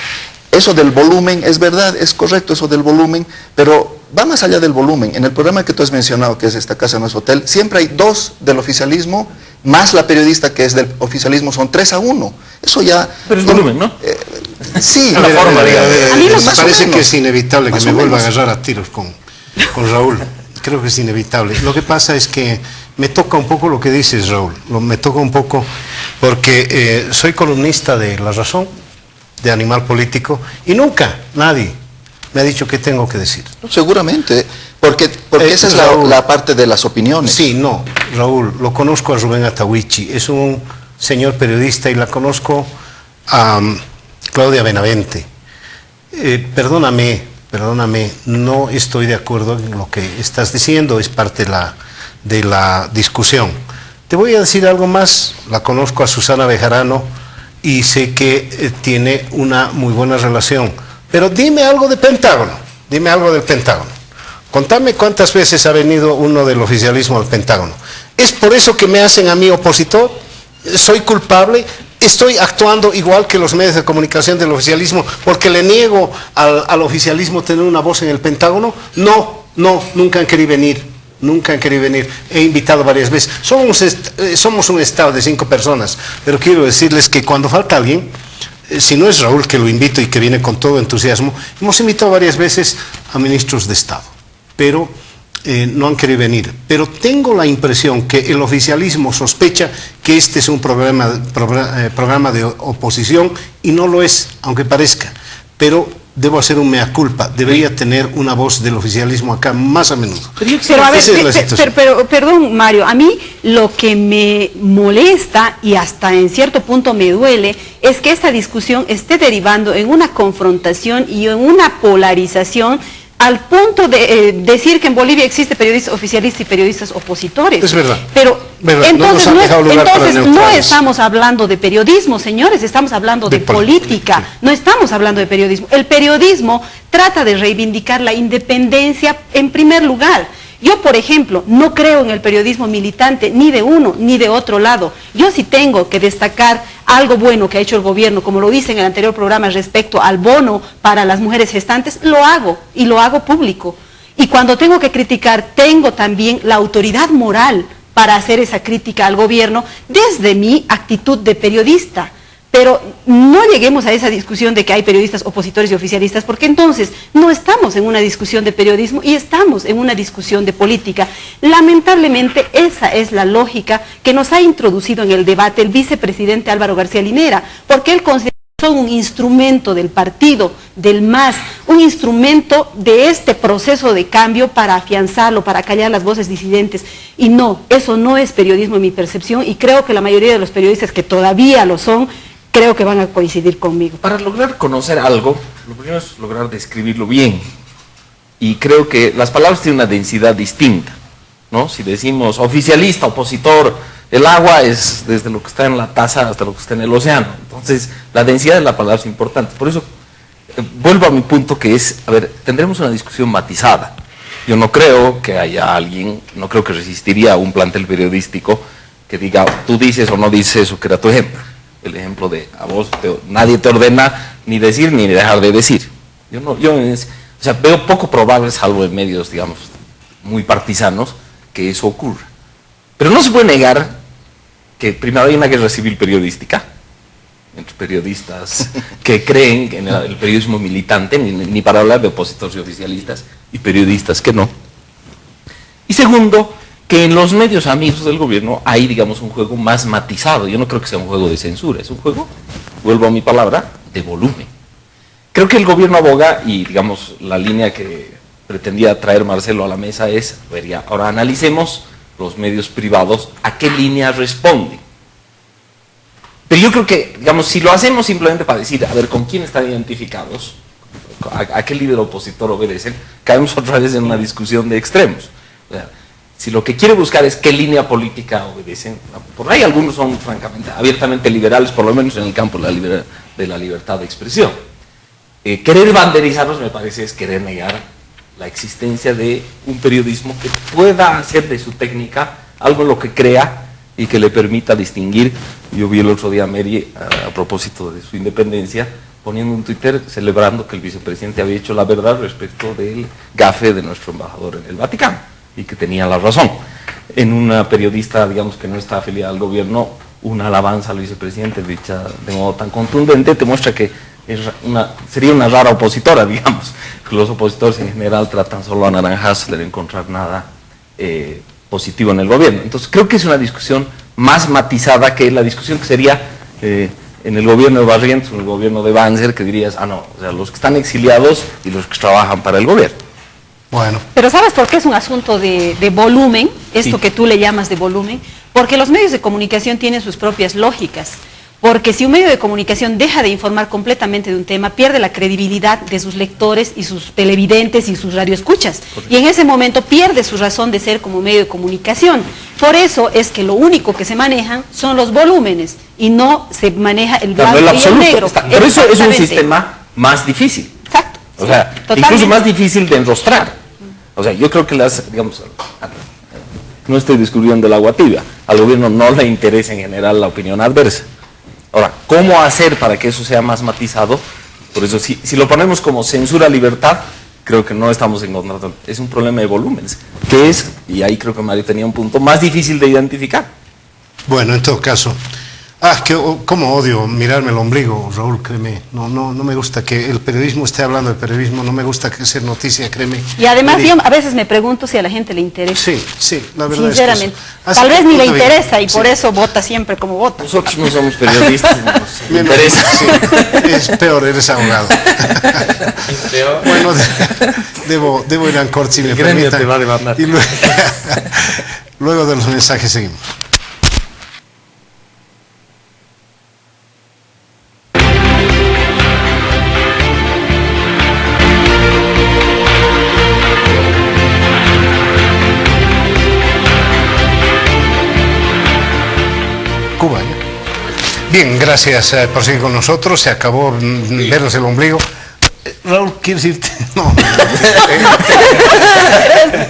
Eso del volumen, es verdad, es correcto eso del volumen, pero va más allá del volumen. En el programa que tú has mencionado, que es Esta Casa No Es Hotel, siempre hay 2 del oficialismo, más la periodista que es del oficialismo, son 3-1. Eso ya... Pero es volumen, ¿no? Sí. La forma, digamos. Me parece que es inevitable que me vuelva a agarrar a tiros con Raúl. Creo que es inevitable. Lo que pasa es que me toca un poco lo que dices, Raúl. Me toca un poco porque soy columnista de La Razón, de Animal Político, y nunca nadie me ha dicho qué tengo que decir. Seguramente, porque esa es la parte de las opiniones. Sí, no, Raúl, lo conozco a Rubén Atahuichi, es un señor periodista, y la conozco a Claudia Benavente. Perdóname, no estoy de acuerdo en lo que estás diciendo, es parte de la discusión. Te voy a decir algo más, la conozco a Susana Bejarano, y sé que tiene una muy buena relación. Pero dime algo de Pentágono, dime algo del Pentágono. Contame cuántas veces ha venido uno del oficialismo al Pentágono. ¿Es por eso que me hacen a mí opositor? ¿Soy culpable? ¿Estoy actuando igual que los medios de comunicación del oficialismo porque le niego al oficialismo tener una voz en el Pentágono? No, nunca han querido venir. Nunca han querido venir, he invitado varias veces. Somos un estado de 5 personas, pero quiero decirles que cuando falta alguien, si no es Raúl que lo invito y que viene con todo entusiasmo, hemos invitado varias veces a ministros de Estado, pero no han querido venir. Pero tengo la impresión que el oficialismo sospecha que este es un programa de oposición, y no lo es, aunque parezca, pero debo hacer un mea culpa, debería tener una voz del oficialismo acá más a menudo. Pero a ver, perdón, Mario, a mí lo que me molesta y hasta en cierto punto me duele es que esta discusión esté derivando en una confrontación y en una polarización al punto de decir que en Bolivia existe periodistas oficialistas y periodistas opositores. Es verdad. Pero entonces no estamos hablando de periodismo, señores, estamos hablando de política, no estamos hablando de periodismo. El periodismo trata de reivindicar la independencia en primer lugar. Yo, por ejemplo, no creo en el periodismo militante ni de uno ni de otro lado. Yo sí tengo que destacar algo bueno que ha hecho el gobierno, como lo hice en el anterior programa respecto al bono para las mujeres gestantes, lo hago y lo hago público. Y cuando tengo que criticar, tengo también la autoridad moral para hacer esa crítica al gobierno desde mi actitud de periodista. Pero no lleguemos a esa discusión de que hay periodistas opositores y oficialistas, porque entonces no estamos en una discusión de periodismo y estamos en una discusión de política. Lamentablemente esa es la lógica que nos ha introducido en el debate el vicepresidente Álvaro García Linera, porque él considera son un instrumento del partido, del MAS, un instrumento de este proceso de cambio para afianzarlo, para callar las voces disidentes. Y no, eso no es periodismo en mi percepción, y creo que la mayoría de los periodistas que todavía lo son, creo que van a coincidir conmigo. Para lograr conocer algo, lo primero es lograr describirlo bien. Y creo que las palabras tienen una densidad distinta, ¿no? Si decimos oficialista, opositor, el agua es desde lo que está en la taza hasta lo que está en el océano. Entonces, la densidad de la palabra es importante. Por eso, vuelvo a mi punto que es, a ver, tendremos una discusión matizada. Yo no creo que haya alguien, no creo que resistiría a un plantel periodístico que diga, tú dices o no dices eso, que era tu ejemplo. El ejemplo de, a vos, nadie te ordena ni decir ni dejar de decir. O sea, veo poco probable, salvo en medios, digamos, muy partisanos, que eso ocurra. Pero no se puede negar que primero hay una guerra civil periodística entre periodistas que creen en el periodismo militante, ni para hablar de opositores y oficialistas, y periodistas que no. Y segundo, que en los medios amigos del gobierno hay, digamos, un juego más matizado. Yo no creo que sea un juego de censura, es un juego, vuelvo a mi palabra, de volumen. Creo que el gobierno aboga, y digamos, la línea que pretendía traer Marcelo a la mesa es, a ver, ya, ahora analicemos los medios privados, ¿a qué línea responden? Pero yo creo que, digamos, si lo hacemos simplemente para decir, a ver, ¿con quién están identificados? ¿A qué líder opositor obedecen? Caemos otra vez en una discusión de extremos. O sea, si lo que quiere buscar es qué línea política obedecen, por ahí algunos son, francamente, abiertamente liberales, por lo menos en el campo de la libertad de expresión. Querer banderizarlos, me parece, es querer negar la existencia de un periodismo que pueda hacer de su técnica algo en lo que crea y que le permita distinguir. Yo vi el otro día a Mary, a propósito de su independencia, poniendo un Twitter celebrando que el vicepresidente había hecho la verdad respecto del gafe de nuestro embajador en el Vaticano, y que tenía la razón. En una periodista, digamos, que no está afiliada al gobierno, una alabanza al vicepresidente dicha de modo tan contundente te muestra que sería una rara opositora, digamos. Los opositores en general tratan solo a naranjas de no encontrar nada positivo en el gobierno. Entonces creo que es una discusión más matizada que la discusión que sería en el gobierno de Barrientos, en el gobierno de Banzer, que dirías, no, o sea, los que están exiliados y los que trabajan para el gobierno. Bueno. Pero ¿sabes por qué es un asunto de volumen? Esto Sí. que tú le llamas de volumen, porque los medios de comunicación tienen sus propias lógicas. Porque si un medio de comunicación deja de informar completamente de un tema, pierde la credibilidad de sus lectores y sus televidentes y sus radioescuchas. Y en ese momento pierde su razón de ser como medio de comunicación. Por eso es que lo único que se manejan son los volúmenes y no se maneja el blanco y el negro. Pero eso es un Exactamente. sistema más difícil. Exacto. O sea, Totalmente. incluso más difícil de enrostrar. O sea, yo creo que digamos, no estoy descubriendo el agua tibia. Al gobierno no le interesa en general la opinión adversa. Ahora, ¿cómo hacer para que eso sea más matizado? Por eso, si lo ponemos como censura-libertad, creo que no estamos encontrando. Es un problema de volúmenes, que es, y ahí creo que Mario tenía un punto, más difícil de identificar. Bueno, en todo caso, cómo odio mirarme el ombligo, Raúl, créeme. No me gusta que el periodismo esté hablando del periodismo, no me gusta que sea noticia, créeme. Y además yo a veces me pregunto si a la gente le interesa. Sí, la verdad Sinceramente. es que Tal vez ni le interesa y sí. por eso vota siempre como vota. Nosotros no somos periodistas, nos interesa. Sí, es peor, eres abogado. Bueno, debo ir a corte si me gremio permiten. te va a demandar. Y luego de los mensajes seguimos. Cuba, ¿eh? Bien, gracias por seguir con nosotros. Se acabó vernos el ombligo. Raúl, ¿quieres irte? No.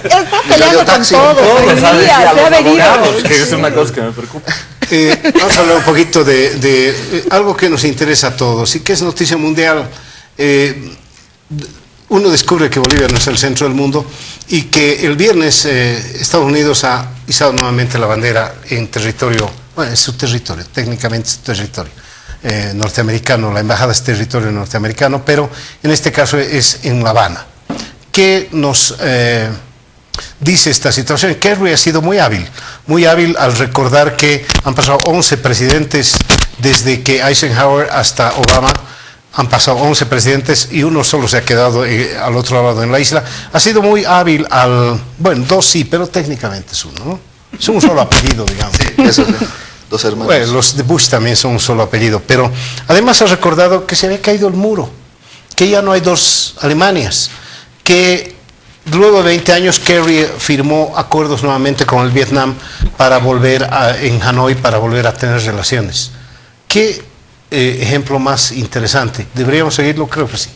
Está peleando con taxi, todos hoy día, se ha venido. Que es una cosa que me preocupa. Vamos a hablar un poquito de algo que nos interesa a todos y que es noticia mundial. Uno descubre que Bolivia no es el centro del mundo y que el viernes Estados Unidos ha izado nuevamente la bandera en territorio, bueno, es su territorio, técnicamente es su territorio norteamericano, la embajada es territorio norteamericano, pero en este caso es en La Habana. ¿Qué nos dice esta situación? Kerry ha sido muy hábil al recordar que han pasado 11 presidentes desde que Eisenhower hasta Obama han pasado 11 presidentes y uno solo se ha quedado al otro lado en la isla. Ha sido muy hábil bueno, dos sí, pero técnicamente es uno, ¿no? Es un solo apellido, digamos. Sí, esos dos hermanos. Bueno, los de Bush también son un solo apellido, pero además ha recordado que se había caído el muro, que ya no hay dos Alemanias, que luego de 20 años Kerry firmó acuerdos nuevamente con el Vietnam para volver en Hanoi, para volver a tener relaciones. ¿Qué ejemplo más interesante? ¿Deberíamos seguirlo? Creo que sí.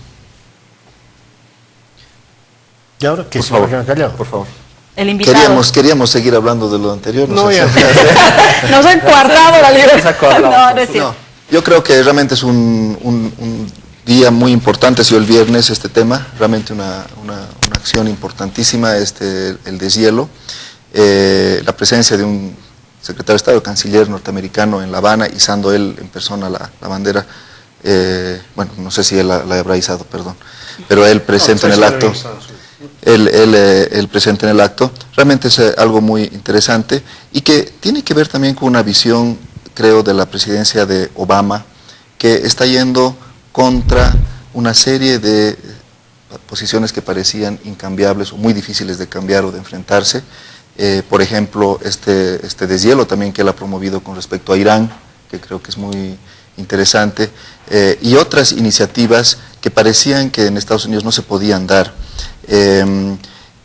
¿Y ahora qué? Por ¿Se me favor, quedan callados? por favor. El invitado. Queríamos seguir hablando de lo anterior. No, sé ya. si- Nos han coartado la libertad. No, no es No, cierto. yo creo que realmente es un día muy importante, ha sido el viernes este tema, realmente una acción importantísima, el deshielo, la presencia de un secretario de Estado, canciller norteamericano en La Habana, izando él en persona la bandera, bueno, no sé si él la habrá izado, perdón, pero él presente en el acto. El presente en el acto, realmente es algo muy interesante y que tiene que ver también con una visión, creo, de la presidencia de Obama, que está yendo contra una serie de posiciones que parecían incambiables o muy difíciles de cambiar o de enfrentarse. Por ejemplo, este deshielo también que él ha promovido con respecto a Irán, que creo que es muy interesante, y otras iniciativas que parecían que en Estados Unidos no se podían dar.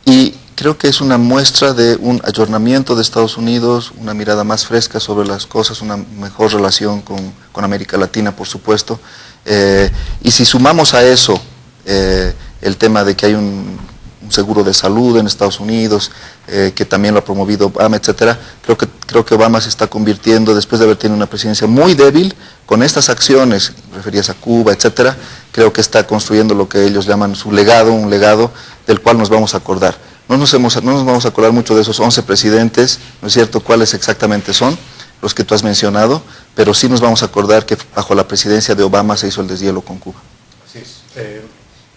Y creo que es una muestra de un ayornamiento de Estados Unidos, una mirada más fresca sobre las cosas, una mejor relación con América Latina, por supuesto. Y si sumamos a eso el tema de que hay un seguro de salud en Estados Unidos, que también lo ha promovido Obama, etcétera, creo que Obama se está convirtiendo, después de haber tenido una presidencia muy débil, con estas acciones referidas a Cuba, etcétera, creo que está construyendo lo que ellos llaman su legado, un legado del cual nos vamos a acordar. No nos vamos a acordar mucho de esos 11 presidentes, ¿no es cierto?, cuáles exactamente son, los que tú has mencionado, pero sí nos vamos a acordar que bajo la presidencia de Obama se hizo el deshielo con Cuba. Así es.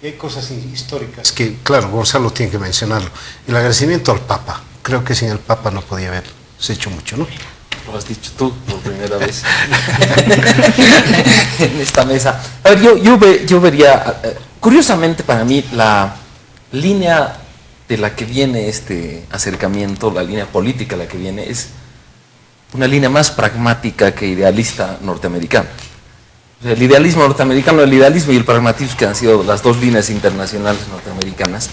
Y hay cosas históricas que, claro, Gonzalo tiene que mencionarlo. El agradecimiento al Papa. Creo que sin el Papa no podía haberse hecho mucho, ¿no? Lo has dicho tú por primera vez en esta mesa. A ver, yo vería, curiosamente para mí, la línea de la que viene este acercamiento, la línea política de la que viene, es una línea más pragmática que idealista norteamericana. O sea, el idealismo norteamericano, el idealismo y el pragmatismo, que han sido las dos líneas internacionales norteamericanas,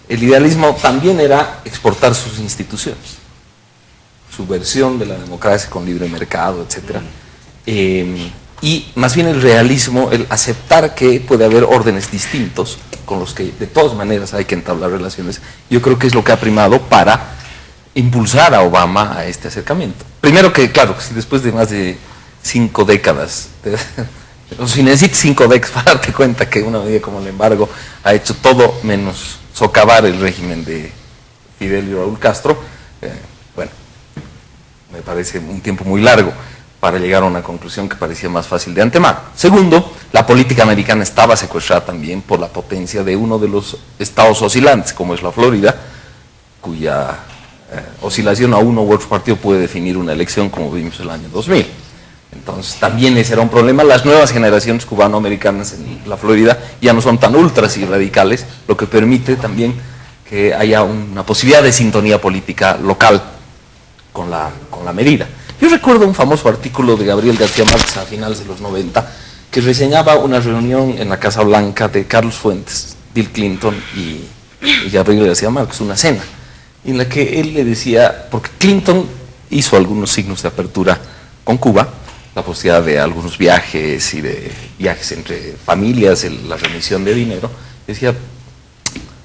el idealismo también era exportar sus instituciones, su versión de la democracia con libre mercado, etc. Y más bien el realismo, el aceptar que puede haber órdenes distintos con los que de todas maneras hay que entablar relaciones, yo creo que es lo que ha primado para impulsar a Obama a este acercamiento. Primero que, claro, si después de más de 5 décadas, o si necesitas 5 décadas para darte cuenta que una medida como el embargo ha hecho todo menos socavar el régimen de Fidel y Raúl Castro, bueno, me parece un tiempo muy largo para llegar a una conclusión que parecía más fácil de antemano. Segundo, la política americana estaba secuestrada también por la potencia de uno de los estados oscilantes, como es la Florida, cuya oscilación a uno u otro partido puede definir una elección, como vimos el año 2000. Entonces también ese era un problema. Las nuevas generaciones cubanoamericanas en la Florida ya no son tan ultras y radicales, lo que permite también que haya una posibilidad de sintonía política local con la medida. Yo recuerdo un famoso artículo de Gabriel García Márquez a finales de los 90 que reseñaba una reunión en la Casa Blanca de Carlos Fuentes, Bill Clinton y Gabriel García Márquez, una cena, en la que él le decía, porque Clinton hizo algunos signos de apertura con Cuba, la posibilidad de algunos viajes y de viajes entre familias, la remisión de dinero, decía,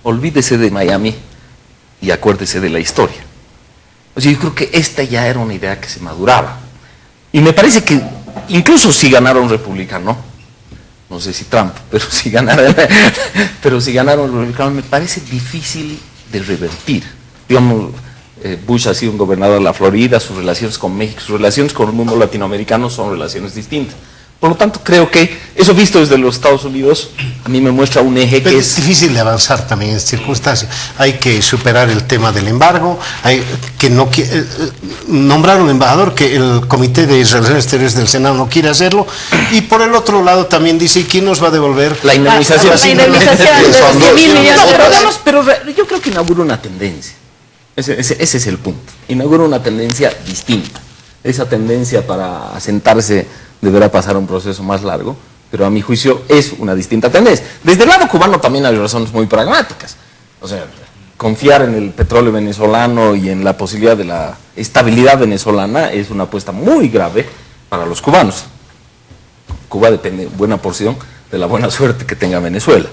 olvídese de Miami y acuérdese de la historia. O sea, yo creo que esta ya era una idea que se maduraba. Y me parece que incluso si ganara un republicano, no sé si Trump, pero si ganara un republicano, me parece difícil de revertir. Digamos, Bush ha sido un gobernador de la Florida, sus relaciones con México, sus relaciones con el mundo latinoamericano son relaciones distintas. Por lo tanto, creo que eso visto desde los Estados Unidos, a mí me muestra un eje Pero que es difícil de avanzar también en estas circunstancias. Hay que superar el tema del embargo, hay que nombrar un embajador, que el Comité de Relaciones Exteriores del Senado no quiere hacerlo, y por el otro lado también dice, ¿y quién nos va a devolver? la indemnización. La indemnización de los 100.000 millones No, de pero, dólares. pero yo creo que inaugura una tendencia. Ese es el punto. Inaugura una tendencia distinta. Esa tendencia para asentarse deberá pasar un proceso más largo, pero a mi juicio es una distinta tendencia. Desde el lado cubano también hay razones muy pragmáticas. O sea, confiar en el petróleo venezolano y en la posibilidad de la estabilidad venezolana es una apuesta muy grave para los cubanos. Cuba depende en buena porción de la buena suerte que tenga Venezuela.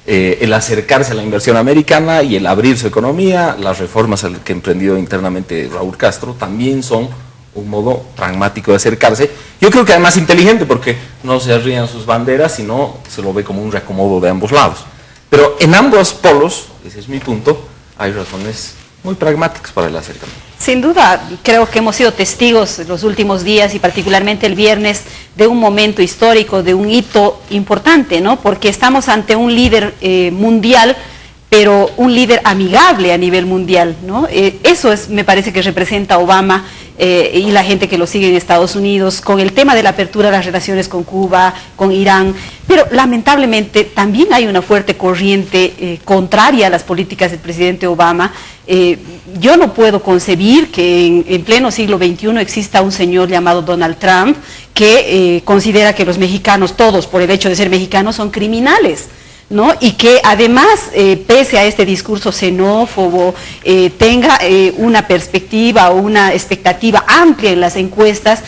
El acercarse a la inversión americana y el abrir su economía, las reformas que ha emprendido internamente Raúl Castro, también son un modo pragmático de acercarse. Yo creo que además inteligente, porque no se arrían sus banderas, sino se lo ve como un reacomodo de ambos lados. Pero en ambos polos, ese es mi punto, hay razones muy pragmáticas para el acercamiento. Sin duda, creo que hemos sido testigos los últimos días y particularmente el viernes de un momento histórico, de un hito importante, ¿no? Porque estamos ante un líder mundial, pero un líder amigable a nivel mundial, ¿no? Eso me parece que representa Obama y la gente que lo sigue en Estados Unidos, con el tema de la apertura de las relaciones con Cuba, con Irán, pero lamentablemente también hay una fuerte corriente contraria a las políticas del presidente Obama. Yo no puedo concebir que en pleno siglo XXI exista un señor llamado Donald Trump que considera que los mexicanos, todos por el hecho de ser mexicanos, son criminales, ¿no? Y que además, pese a este discurso xenófobo, tenga una perspectiva o una expectativa amplia en las encuestas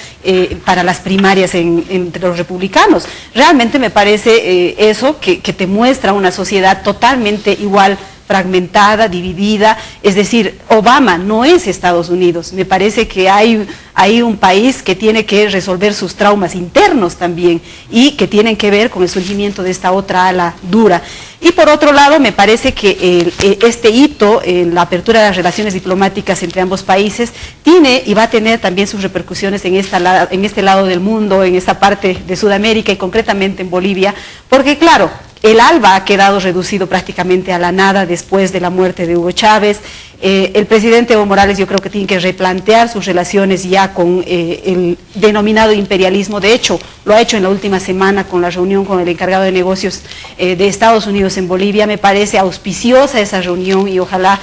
para las primarias entre los republicanos. Realmente me parece eso que te muestra una sociedad totalmente igual, fragmentada, dividida. Es decir, Obama no es Estados Unidos. Me parece que hay un país que tiene que resolver sus traumas internos también y que tienen que ver con el surgimiento de esta otra ala dura. Y por otro lado, me parece que este hito, la apertura de las relaciones diplomáticas entre ambos países, tiene y va a tener también sus repercusiones en este lado del mundo, en esta parte de Sudamérica y concretamente en Bolivia, porque claro, el ALBA ha quedado reducido prácticamente a la nada después de la muerte de Hugo Chávez. El presidente Evo Morales yo creo que tiene que replantear sus relaciones ya con el denominado imperialismo. De hecho, lo ha hecho en la última semana con la reunión con el encargado de negocios de Estados Unidos en Bolivia. Me parece auspiciosa esa reunión y ojalá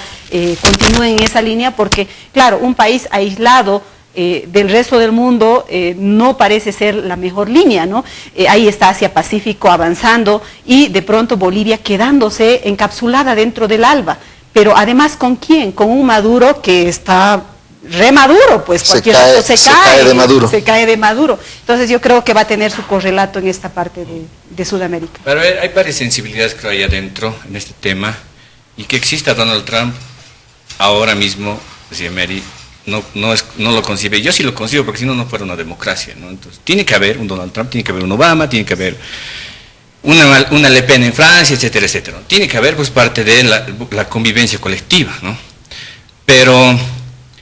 continúe en esa línea porque, claro, un país aislado del resto del mundo no parece ser la mejor línea, ¿no? Ahí está Asia-Pacífico avanzando y de pronto Bolivia quedándose encapsulada dentro del ALBA. Pero además, ¿con quién? Con un Maduro que está remaduro, pues cualquier rato se cae de Maduro. Entonces yo creo que va a tener su correlato en esta parte de Sudamérica. Pero hay varias sensibilidades que hay adentro en este tema y que exista Donald Trump ahora mismo, decía Mary, no lo concibe. Yo sí lo concibo porque si no, no fuera una democracia, ¿no? Entonces, tiene que haber un Donald Trump, tiene que haber un Obama, tiene que haber una Le Pen en Francia, etcétera, etcétera. Tiene que haber pues parte de la convivencia colectiva, ¿no? Pero,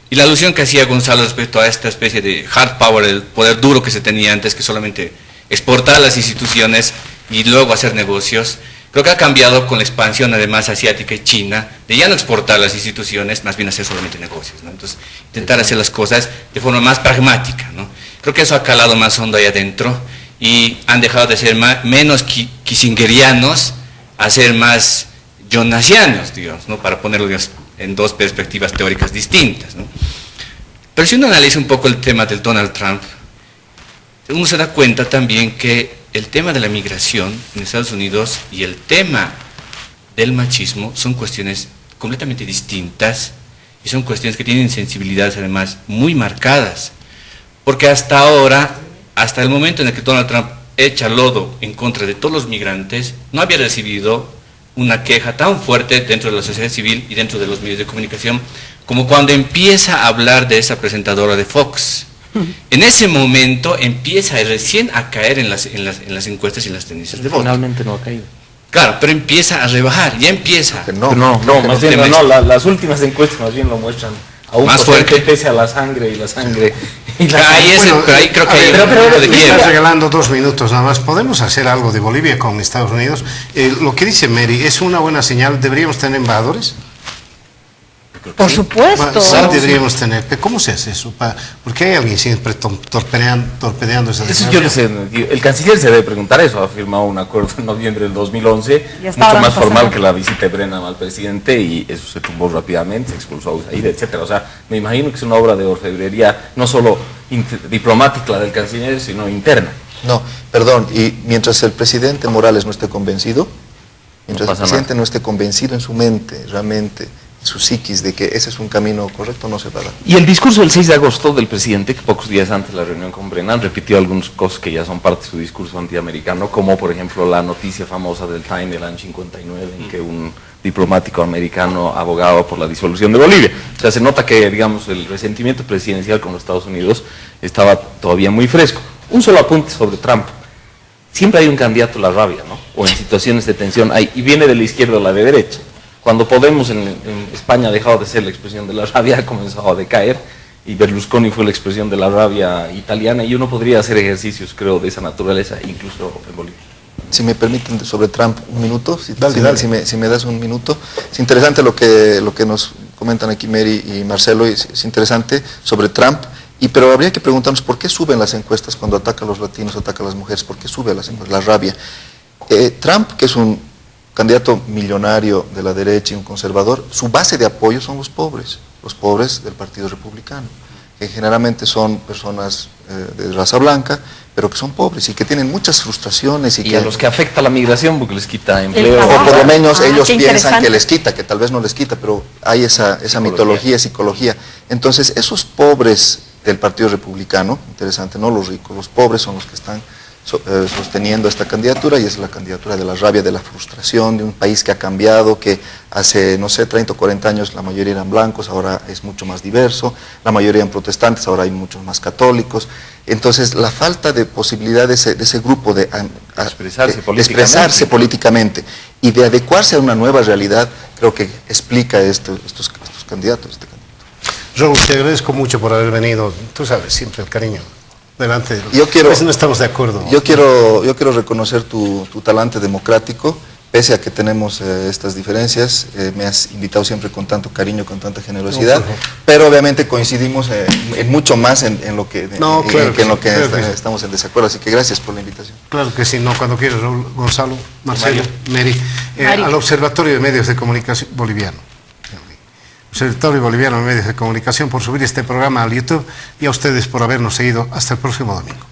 y la alusión que hacía Gonzalo respecto a esta especie de hard power, el poder duro que se tenía antes, que solamente exportar las instituciones y luego hacer negocios, creo que ha cambiado con la expansión además asiática y china, de ya no exportar las instituciones, más bien hacer solamente negocios, ¿no? Entonces, intentar hacer las cosas de forma más pragmática, ¿no? Creo que eso ha calado más hondo ahí adentro y han dejado de ser menos kissingerianos a ser más jonasianos, digamos, ¿no? Para ponerlo, digamos, en dos perspectivas teóricas distintas, ¿no? Pero si uno analiza un poco el tema del Donald Trump, uno se da cuenta también que el tema de la migración en Estados Unidos y el tema del machismo son cuestiones completamente distintas y son cuestiones que tienen sensibilidades además muy marcadas, porque hasta ahora, hasta el momento en el que Donald Trump echa lodo en contra de todos los migrantes, no había recibido una queja tan fuerte dentro de la sociedad civil y dentro de los medios de comunicación como cuando empieza a hablar de esa presentadora de Fox. En ese momento empieza recién a caer en las encuestas y en las tendencias de voto. Finalmente no ha caído. Claro, pero empieza a rebajar, ya empieza. No, más bien, las últimas encuestas más bien lo muestran aún más potente fuerte. pese a la sangre y la sangre. Pero ahí creo que hay pero, un punto de me quiebre. estás regalando 2 minutos nada más. ¿Podemos hacer algo de Bolivia con Estados Unidos? Lo que dice Mary es una buena señal. ¿Deberíamos tener embajadores? Por supuesto. Bueno, sí, deberíamos tener. ¿Pero cómo se hace eso? Porque hay alguien siempre torpedeando esa Eso yo no sé, el canciller se debe preguntar eso, ha firmado un acuerdo en noviembre del 2011, mucho más formal que la visita de Brennan al presidente, y eso se tumbó rápidamente, se expulsó a USAID, etcétera. O sea, me imagino que es una obra de orfebrería, no solo diplomática la del canciller, sino interna. No, perdón, y mientras el presidente Morales no esté convencido, mientras el presidente no esté convencido en su mente, realmente, su psiquis de que ese es un camino correcto, no se va a dar. Y el discurso del 6 de agosto del presidente, que pocos días antes de la reunión con Brennan, repitió algunas cosas que ya son parte de su discurso antiamericano, como por ejemplo la noticia famosa del Time del año 59, en que un diplomático americano abogaba por la disolución de Bolivia. O sea, se nota que, digamos, el resentimiento presidencial con los Estados Unidos estaba todavía muy fresco. Un solo apunte sobre Trump. Siempre hay un candidato a la rabia, ¿no? O en situaciones de tensión hay, y viene de la izquierda o la de derecha. Cuando Podemos en España ha dejado de ser la expresión de la rabia, ha comenzado a decaer, y Berlusconi fue la expresión de la rabia italiana, y uno podría hacer ejercicios, creo, de esa naturaleza, incluso en Bolivia. Si me permiten, sobre Trump, un minuto, si me das un minuto. Es interesante lo que nos comentan aquí Mary y Marcelo, es interesante sobre Trump, pero habría que preguntarnos por qué suben las encuestas cuando ataca a los latinos, ataca a las mujeres, por qué sube las encuestas, la rabia. Trump, que es un candidato millonario de la derecha y un conservador, su base de apoyo son los pobres del Partido Republicano, que generalmente son personas de raza blanca, pero que son pobres y que tienen muchas frustraciones. Y a los que afecta la migración porque les quita empleo. O por lo menos ellos piensan que les quita, que tal vez no les quita, pero hay esa mitología, psicología. Entonces, esos pobres del Partido Republicano, interesante, no los ricos, los pobres son los que están sosteniendo esta candidatura, y es la candidatura de la rabia, de la frustración, de un país que ha cambiado, que hace, no sé, 30 o 40 años la mayoría eran blancos, ahora es mucho más diverso, la mayoría eran protestantes, ahora hay muchos más católicos. Entonces, la falta de posibilidad de ese grupo de expresarse políticamente y de adecuarse a una nueva realidad, creo que explica estos candidatos. Raúl, te agradezco mucho por haber venido. Tú sabes, siempre el cariño. Delante. Pues no estamos de acuerdo. Yo quiero reconocer tu talante democrático, pese a que tenemos estas diferencias. Me has invitado siempre con tanto cariño, con tanta generosidad, pero obviamente coincidimos en mucho más en lo que estamos en desacuerdo, así que gracias por la invitación. Claro que sí, cuando quieras, Raúl, Gonzalo, Marcelo, Mary, al Observatorio de Medios de Comunicación Boliviano. Observatorio Boliviano de Medios de Comunicación por subir este programa al YouTube, y a ustedes por habernos seguido. Hasta el próximo domingo.